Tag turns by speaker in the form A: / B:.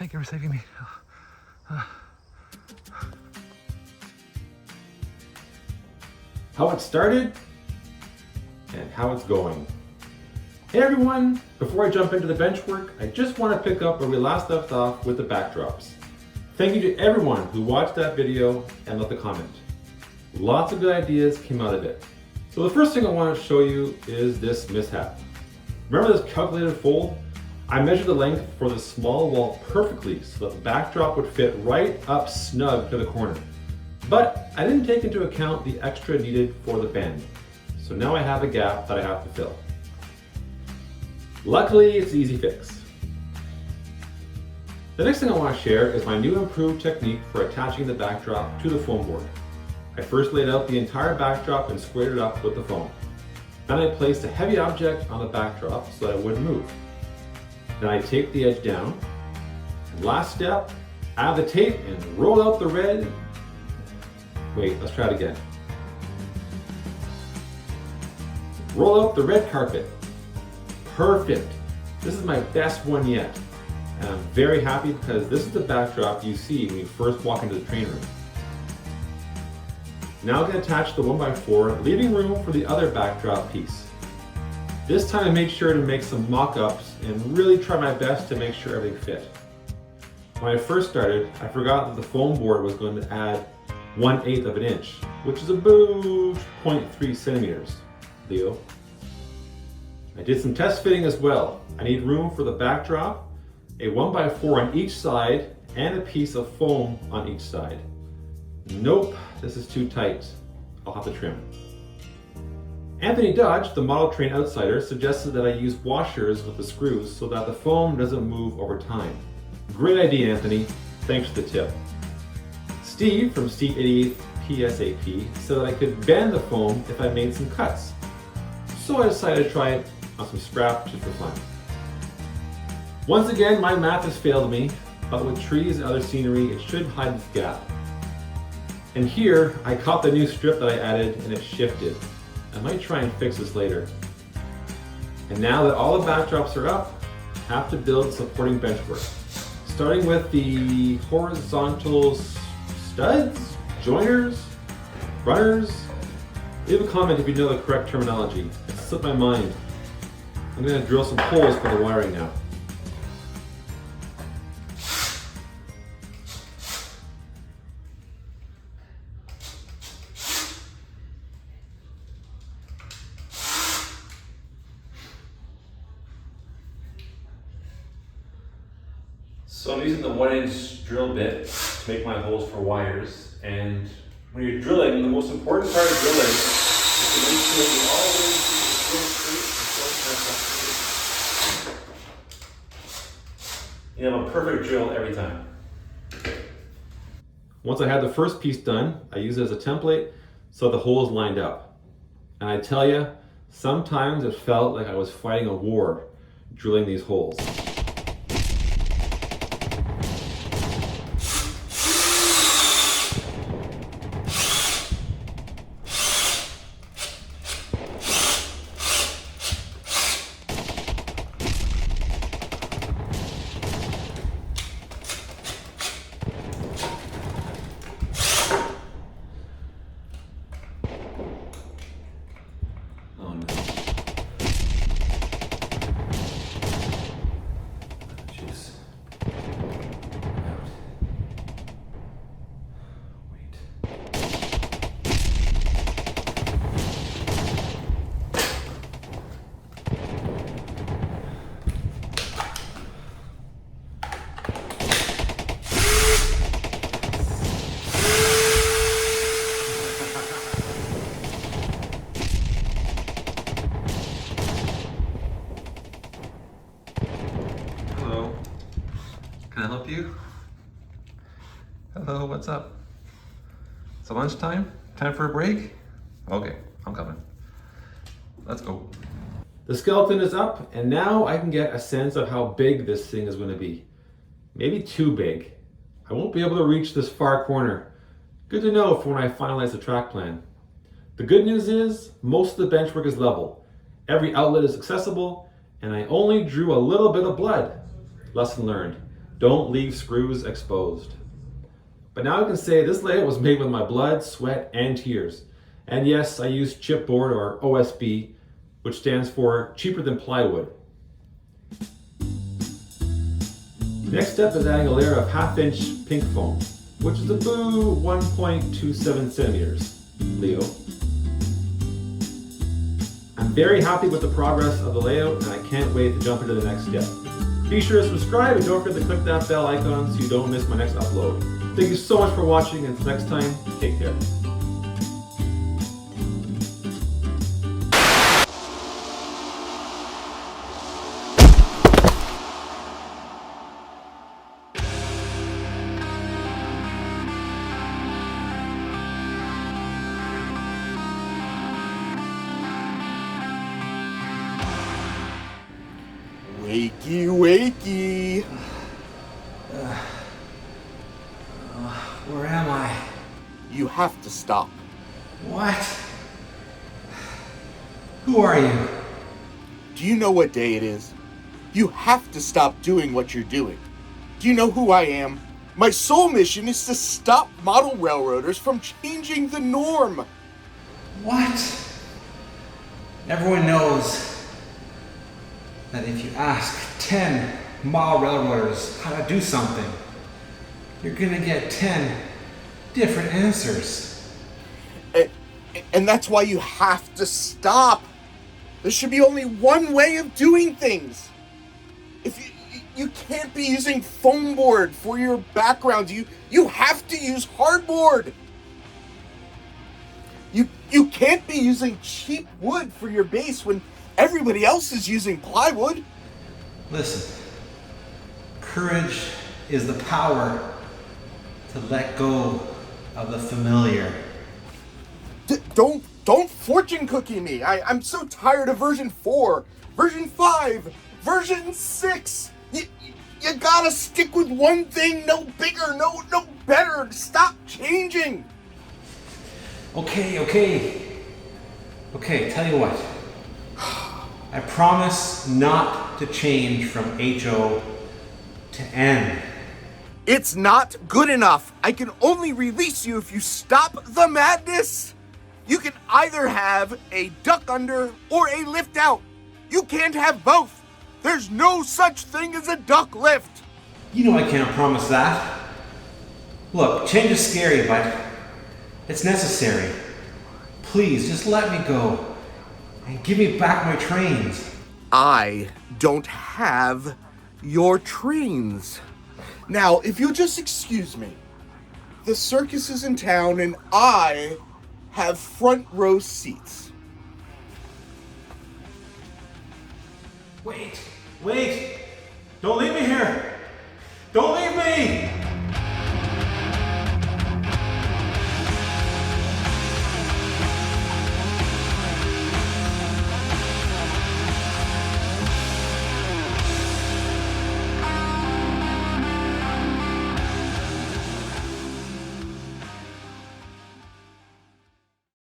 A: Thank you for saving me.
B: How it started and how it's going. Hey everyone, before I jump into the bench work, I just want to pick up where we last left off with the backdrops. Thank you to everyone who watched that video and left a comment. Lots of good ideas came out of it. So the first thing I want to show you is this mishap. Remember this calculated fold? I measured the length for the small wall perfectly so that the backdrop would fit right up snug to the corner. But I didn't take into account the extra needed for the bend. So now I have a gap that I have to fill. Luckily, it's an easy fix. The next thing I want to share is my new improved technique for attaching the backdrop to the foam board. I first laid out the entire backdrop and squared it up with the foam. Then I placed a heavy object on the backdrop so that it wouldn't move. Then I taped the edge down. And last step, add the tape and roll out the red. Wait, let's try it again. Roll out the red carpet. Perfect. This is my best one yet. And I'm very happy because this is the backdrop you see when you first walk into the training room. Now I can attach the 1x4, leaving room for the other backdrop piece. This time I made sure to make some mock-ups and really try my best to make sure everything fit. When I first started, I forgot that the foam board was going to add 1/8 of an inch, which is about 0.3 centimeters, Leo. I did some test fitting as well. I need room for the backdrop, a 1x4 on each side, and a piece of foam on each side. Nope, this is too tight. I'll have to trim. Anthony Dodge, the model train outsider, suggested that I use washers with the screws so that the foam doesn't move over time. Great idea, Anthony. Thanks for the tip. Steve from Steve 88 PSAP said that I could bend the foam if I made some cuts. So I decided to try it on some scrap just for fun. Once again, my math has failed me, but with trees and other scenery, it should hide this gap. And here, I caught the new strip that I added and it shifted. I might try and fix this later. And now that all the backdrops are up, I have to build supporting benchwork. Starting with the horizontal studs, joiners, runners. Leave a comment if you know the correct terminology. It slipped my mind. I'm going to drill some holes for the wiring now. So I'm using the 1-inch drill bit to make my holes for wires, and when you're drilling, the most important part of drilling is to make sure you always drill straight and don't mess up. You have a perfect drill every time. Once I had the first piece done, I used it as a template so the holes lined up. And I tell you, sometimes it felt like I was fighting a war drilling these holes. Can I help you? Hello, what's up? It's lunchtime? Time for a break? Okay, I'm coming. Let's go. The skeleton is up, and now I can get a sense of how big this thing is going to be. Maybe too big. I won't be able to reach this far corner. Good to know for when I finalize the track plan. The good news is, most of the benchwork is level. Every outlet is accessible, and I only drew a little bit of blood. Lesson learned. Don't leave screws exposed. But now I can say this layout was made with my blood, sweat, and tears. And yes, I used chipboard or OSB, which stands for cheaper than plywood. Next step is adding a layer of 1/2" pink foam, which is about 1.27 centimeters, Leo. I'm very happy with the progress of the layout and I can't wait to jump into the next step. Be sure to subscribe and don't forget to click that bell icon so you don't miss my next upload. Thank you so much for watching, and until next time, take care.
A: Wakey, wakey.
C: Where am I?
A: You have to stop.
C: What? Who are you?
A: Do you know what day it is? You have to stop doing what you're doing. Do you know who I am? My sole mission is to stop model railroaders from changing the norm.
C: What? Everyone knows that if you ask 10 model railroaders how to do something, you're gonna get 10 different answers.
A: And that's why you have to stop. There should be only one way of doing things. If you can't be using foam board for your background, you have to use hardboard. You can't be using cheap wood for your base when everybody else is using plywood.
C: Listen, courage is the power to let go of the familiar.
A: Don't fortune cookie me. I'm so tired of version 4, version 5, version 6. You gotta stick with one thing, no bigger, no better. Stop changing.
C: Okay, tell you what. I promise not to change from HO to N.
A: It's not good enough. I can only release you if you stop the madness. You can either have a duck under or a lift out. You can't have both. There's no such thing as a duck lift.
C: You know I can't promise that. Look, change is scary, but it's necessary. Please, just let me go and give me back my trains.
A: I don't have your trains. Now, if you'll just excuse me, the circus is in town and I have front row seats.
C: Wait! Don't leave me here! Don't leave me!